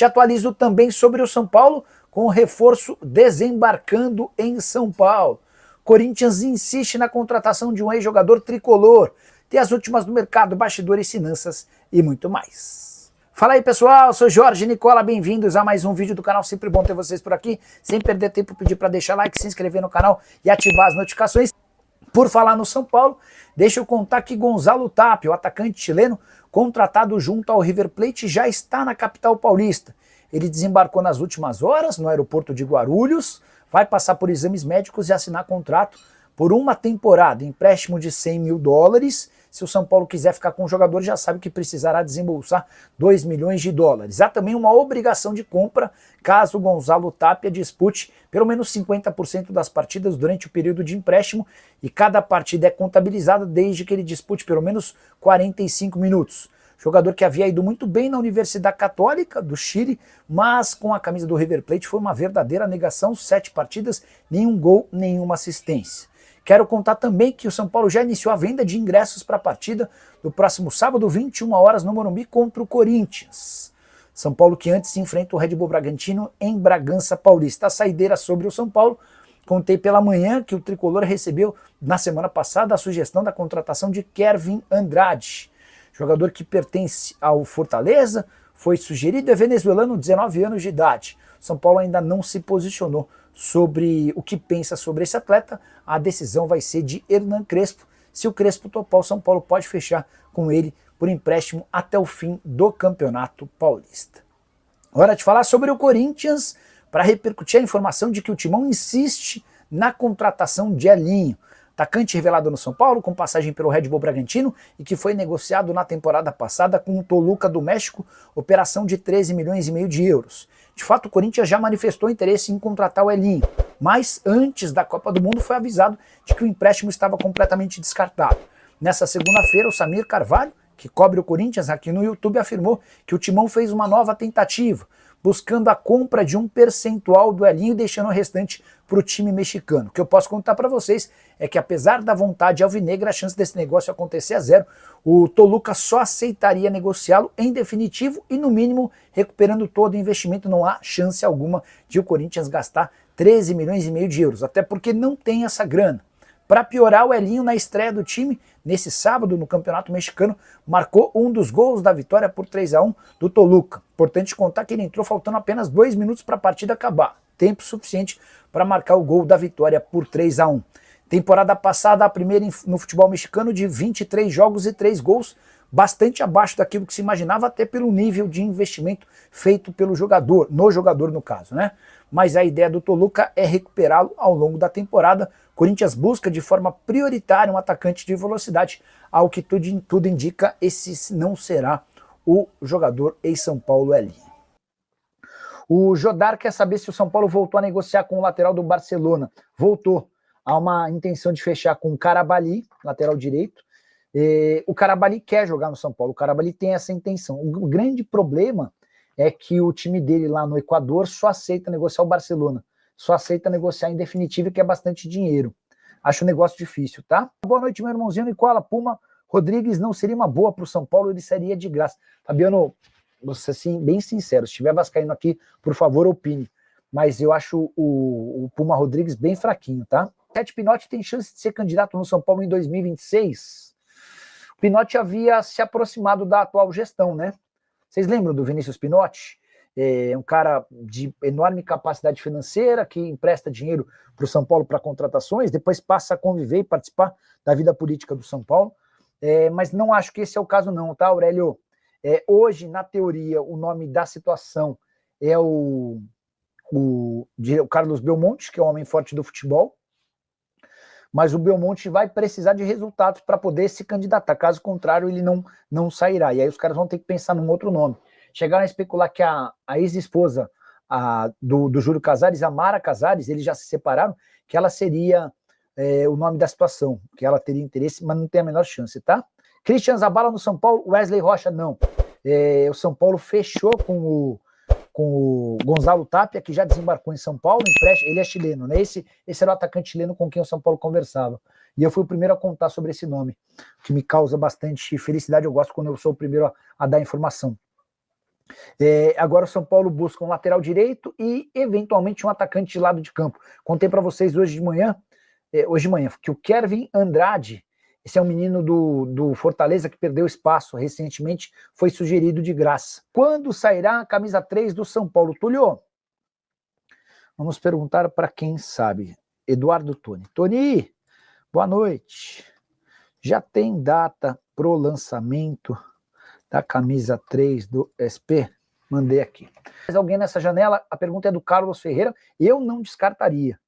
Te atualizo também sobre o São Paulo, com o reforço desembarcando em São Paulo. Corinthians insiste na contratação de um ex-jogador tricolor. Tem as últimas do mercado, bastidores, finanças e muito mais. Fala aí pessoal, sou Jorge Nicola, bem-vindos a mais um vídeo do canal, sempre bom ter vocês por aqui. Sem perder tempo, pedir para deixar like, se inscrever no canal e ativar as notificações. Por falar no São Paulo, deixa eu contar que Gonzalo Tapia, o atacante chileno, contratado junto ao River Plate, já está na capital paulista. Ele desembarcou nas últimas horas no aeroporto de Guarulhos, vai passar por exames médicos e assinar contrato por uma temporada, empréstimo de US$100 mil. Se o São Paulo quiser ficar com o jogador, já sabe que precisará desembolsar US$2 milhões. Há também uma obrigação de compra caso o Gonzalo Tapia dispute pelo menos 50% das partidas durante o período de empréstimo, e cada partida é contabilizada desde que ele dispute pelo menos 45 minutos. Jogador que havia ido muito bem na Universidade Católica do Chile, mas com a camisa do River Plate foi uma verdadeira negação, 7 partidas, nenhum gol, nenhuma assistência. Quero contar também que o São Paulo já iniciou a venda de ingressos para a partida do próximo sábado, 21 horas, no Morumbi, contra o Corinthians. São Paulo que antes enfrenta o Red Bull Bragantino em Bragança Paulista. A saideira sobre o São Paulo, contei pela manhã que o tricolor recebeu na semana passada a sugestão da contratação de Kevin Andrade. Jogador que pertence ao Fortaleza, foi sugerido, é venezuelano, 19 anos de idade. São Paulo ainda não se posicionou sobre o que pensa sobre esse atleta. A decisão vai ser de Hernan Crespo. Se o Crespo topar, o São Paulo pode fechar com ele por empréstimo até o fim do Campeonato Paulista. Hora de falar sobre o Corinthians, para repercutir a informação de que o Timão insiste na contratação de Elinho. Atacante revelado no São Paulo, com passagem pelo Red Bull Bragantino e que foi negociado na temporada passada com o Toluca do México, operação de 13,5 milhões de euros. De fato, o Corinthians já manifestou interesse em contratar o Elinho, mas antes da Copa do Mundo foi avisado de que o empréstimo estava completamente descartado. Nessa segunda-feira, o Samir Carvalho, que cobre o Corinthians aqui no YouTube, afirmou que o Timão fez uma nova tentativa, buscando a compra de um percentual do Elinho e deixando o restante para o time mexicano. O que eu posso contar para vocês é que, apesar da vontade alvinegra, a chance desse negócio acontecer é zero. O Toluca só aceitaria negociá-lo em definitivo e, no mínimo, recuperando todo o investimento. Não há chance alguma de o Corinthians gastar 13,5 milhões de euros, até porque não tem essa grana. Para piorar, o Elinho, na estreia do time, nesse sábado no Campeonato Mexicano, marcou um dos gols da vitória por 3-1 do Toluca. Importante contar que ele entrou faltando apenas 2 minutos para a partida acabar. Tempo suficiente para marcar o gol da vitória por 3-1. Temporada passada, a primeira no futebol mexicano, de 23 jogos e 3 gols, bastante abaixo daquilo que se imaginava, até pelo nível de investimento feito pelo jogador, no caso, né? Mas a ideia do Toluca é recuperá-lo ao longo da temporada. Corinthians busca de forma prioritária um atacante de velocidade, ao que tudo indica, esse não será o jogador ex-São Paulo Elinho. O Jodar quer saber se o São Paulo voltou a negociar com o lateral do Barcelona. Voltou. Há uma intenção de fechar com o Karaballi, lateral direito. O Karaballi quer jogar no São Paulo, o Karaballi tem essa intenção. O grande problema é que o time dele lá no Equador só aceita negociar o Barcelona, só aceita negociar em definitivo, que é bastante dinheiro. Acho um negócio difícil, tá? Boa noite, meu irmãozinho Nicola. Puma Rodrigues não seria uma boa para o São Paulo, ele seria de graça. Fabiano, você assim, bem sincero, se estiver vascaíno aqui, por favor, opine. Mas eu acho o Puma Rodrigues bem fraquinho, tá? Sete Pinotti tem chance de ser candidato no São Paulo em 2026? O Pinotti havia se aproximado da atual gestão, né? Vocês lembram do Vinícius Pinotti? É um cara de enorme capacidade financeira, que empresta dinheiro para o São Paulo para contratações, depois passa a conviver e participar da vida política do São Paulo. Mas não acho que esse é o caso não, tá, Aurélio? Hoje, na teoria, o nome da situação é o Carlos Belmonte, que é o homem forte do futebol, mas o Belmonte vai precisar de resultados para poder se candidatar, caso contrário ele não sairá, e aí os caras vão ter que pensar num outro nome. Chegaram a especular que a ex-esposa do Júlio Casares, a Mara Casares, eles já se separaram, que ela seria o nome da situação, que ela teria interesse, mas não tem a menor chance, tá? Christian Zabala no São Paulo, Wesley Rocha não. O São Paulo fechou com o Gonzalo Tapia, que já desembarcou em São Paulo, ele é chileno, né? Esse era o atacante chileno com quem o São Paulo conversava. E eu fui o primeiro a contar sobre esse nome, que me causa bastante felicidade. Eu gosto quando eu sou o primeiro a dar informação. Agora o São Paulo busca um lateral direito e eventualmente um atacante de lado de campo. Contei para vocês hoje de manhã, que o Kevin Andrade, esse é um menino do Fortaleza que perdeu espaço recentemente, foi sugerido de graça. Quando sairá a camisa 3 do São Paulo? Túlio, vamos perguntar para quem sabe. Eduardo Toni. Toni, boa noite. Já tem data pro lançamento da camisa 3 do SP? Mandei aqui. Mas alguém nessa janela? A pergunta é do Carlos Ferreira. Eu não descartaria.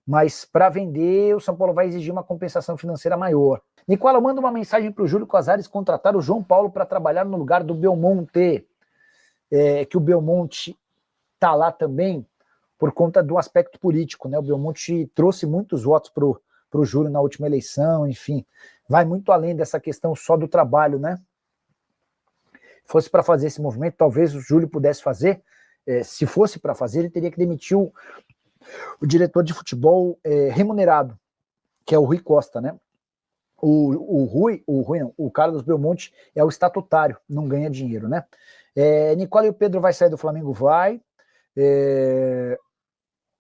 Mas para vender, o São Paulo vai exigir uma compensação financeira maior. Nicola, manda uma mensagem para o Júlio Casares contratar o João Paulo para trabalhar no lugar do Belmonte. Que o Belmonte está lá também por conta do aspecto político, né? O Belmonte trouxe muitos votos para o Júlio na última eleição, enfim. Vai muito além dessa questão só do trabalho, né? Fosse para fazer esse movimento, talvez o Júlio pudesse fazer. Se fosse para fazer, ele teria que demitir o diretor de futebol remunerado, que é o Rui Costa, né? O Carlos Belmonte é o estatutário, não ganha dinheiro, né? Nicola, e o Pedro vai sair do Flamengo? Vai.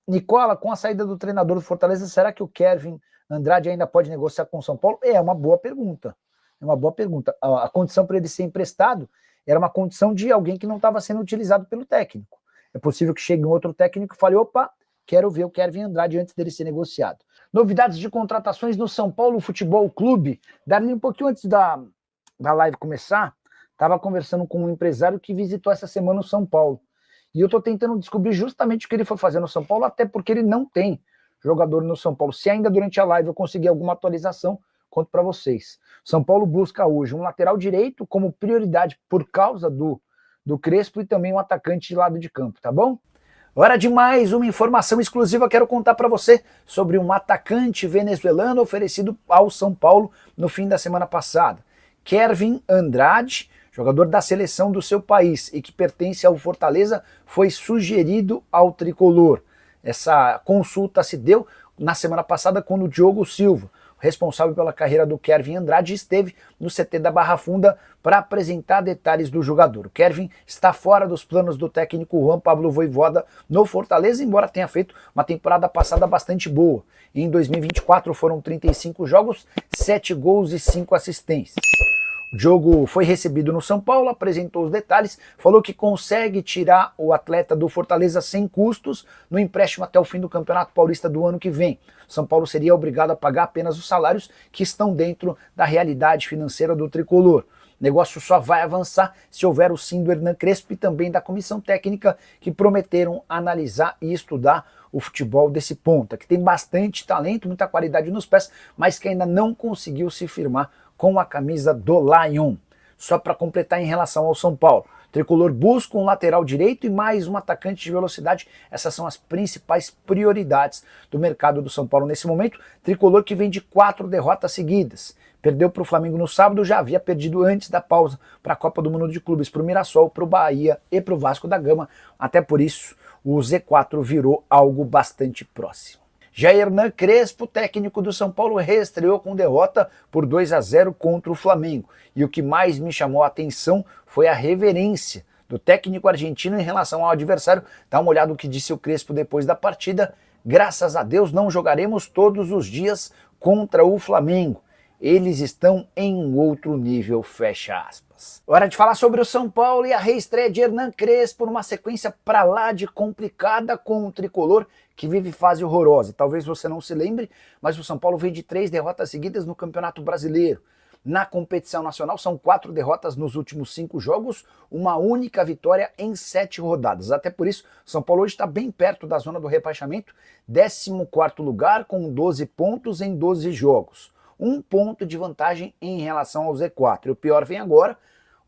Nicola, com a saída do treinador do Fortaleza, será que o Kevin Andrade ainda pode negociar com o São Paulo? É uma boa pergunta. É uma boa pergunta. A condição para ele ser emprestado era uma condição de alguém que não estava sendo utilizado pelo técnico. É possível que chegue um outro técnico e fale, opa, quero ver o Kevin Andrade antes dele ser negociado. Novidades de contratações no São Paulo Futebol Clube. Darlene, um pouquinho antes da live começar, estava conversando com um empresário que visitou essa semana o São Paulo. E eu estou tentando descobrir justamente o que ele foi fazer no São Paulo, até porque ele não tem jogador no São Paulo. Se ainda durante a live eu conseguir alguma atualização, conto para vocês. São Paulo busca hoje um lateral direito como prioridade por causa do Crespo e também um atacante de lado de campo, tá bom? Hora de mais uma informação exclusiva. Quero contar para você sobre um atacante venezuelano oferecido ao São Paulo no fim da semana passada. Kevin Andrade, jogador da seleção do seu país e que pertence ao Fortaleza, foi sugerido ao tricolor. Essa consulta se deu na semana passada quando o Diogo Silva, responsável pela carreira do Kevin Andrade, esteve no CT da Barra Funda para apresentar detalhes do jogador. O Kevin está fora dos planos do técnico Juan Pablo Vojvoda no Fortaleza, embora tenha feito uma temporada passada bastante boa. Em 2024 foram 35 jogos, 7 gols e 5 assistências. O Diogo foi recebido no São Paulo, apresentou os detalhes, falou que consegue tirar o atleta do Fortaleza sem custos no empréstimo até o fim do Campeonato Paulista do ano que vem. São Paulo seria obrigado a pagar apenas os salários que estão dentro da realidade financeira do tricolor. O negócio só vai avançar se houver o sim do Hernan Crespo e também da comissão técnica, que prometeram analisar e estudar o futebol desse ponta, que tem bastante talento, muita qualidade nos pés, mas que ainda não conseguiu se firmar com a camisa do Lion. Só para completar em relação ao São Paulo, o tricolor busca um lateral direito e mais um atacante de velocidade. Essas são as principais prioridades do mercado do São Paulo nesse momento. Tricolor que vem de 4 derrotas seguidas. Perdeu para o Flamengo no sábado, já havia perdido antes da pausa para a Copa do Mundo de Clubes, para o Mirassol, para o Bahia e para o Vasco da Gama. Até por isso, o Z4 virou algo bastante próximo. Já Hernan Crespo, técnico do São Paulo, reestreou com derrota por 2-0 contra o Flamengo. E o que mais me chamou a atenção foi a reverência do técnico argentino em relação ao adversário. Dá uma olhada no que disse o Crespo depois da partida. Graças a Deus não jogaremos todos os dias contra o Flamengo. Eles estão em um outro nível, fecha aspas. Hora de falar sobre o São Paulo e a reestreia de Hernan Crespo numa sequência pra lá de complicada com o tricolor, que vive fase horrorosa. Talvez você não se lembre, mas o São Paulo vem de 3 derrotas seguidas no Campeonato Brasileiro. Na competição nacional são 4 derrotas nos últimos 5 jogos, uma única vitória em 7 rodadas. Até por isso, o São Paulo hoje está bem perto da zona do rebaixamento, 14º lugar com 12 pontos em 12 jogos. 1 ponto de vantagem em relação ao Z4. E o pior vem agora.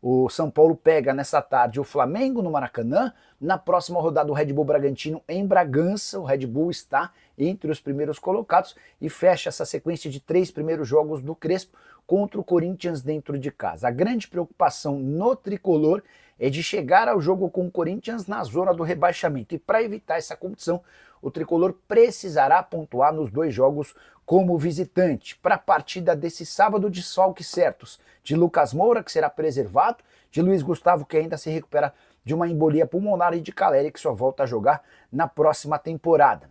O São Paulo pega nessa tarde o Flamengo no Maracanã. Na próxima rodada o Red Bull Bragantino em Bragança. O Red Bull está entre os primeiros colocados e fecha essa sequência de 3 primeiros jogos do Crespo contra o Corinthians dentro de casa. A grande preocupação no tricolor é de chegar ao jogo com o Corinthians na zona do rebaixamento. E para evitar essa competição, o tricolor precisará pontuar nos 2 jogos como visitante. Para a partida desse sábado, desfalques certos de Lucas Moura, que será preservado, de Luiz Gustavo, que ainda se recupera de uma embolia pulmonar e de Caleri, que só volta a jogar na próxima temporada.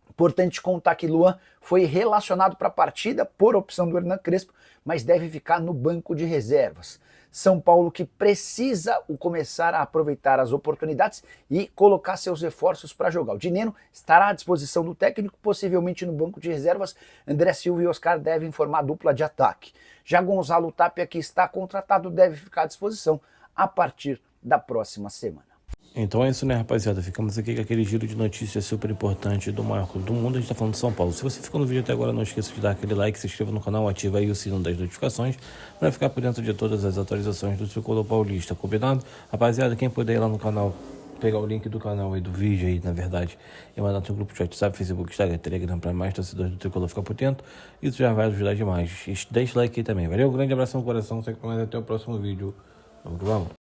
Importante contar que Luan foi relacionado para a partida por opção do Hernan Crespo, mas deve ficar no banco de reservas. São Paulo que precisa começar a aproveitar as oportunidades e colocar seus reforços para jogar. O Dineno estará à disposição do técnico, possivelmente no banco de reservas. André Silva e Oscar devem formar dupla de ataque. Já Gonzalo Tapia, que está contratado, deve ficar à disposição a partir da próxima semana. Então é isso, né, rapaziada? Ficamos aqui com aquele giro de notícias super importante do maior clube do mundo. A gente tá falando de São Paulo. Se você ficou no vídeo até agora, não esqueça de dar aquele like, se inscreva no canal, ativa aí o sino das notificações para ficar por dentro de todas as atualizações do Tricolor Paulista, combinado? Rapaziada, quem puder ir lá no canal, pegar o link do canal aí, do vídeo aí, na verdade, e mandar no seu grupo de WhatsApp, Facebook, Instagram, Telegram, para mais torcedores do Tricolor ficar por dentro, isso já vai ajudar demais. Deixa o like aí também. Valeu, um grande abraço no coração, segue pra nós, até o próximo vídeo. Vamos.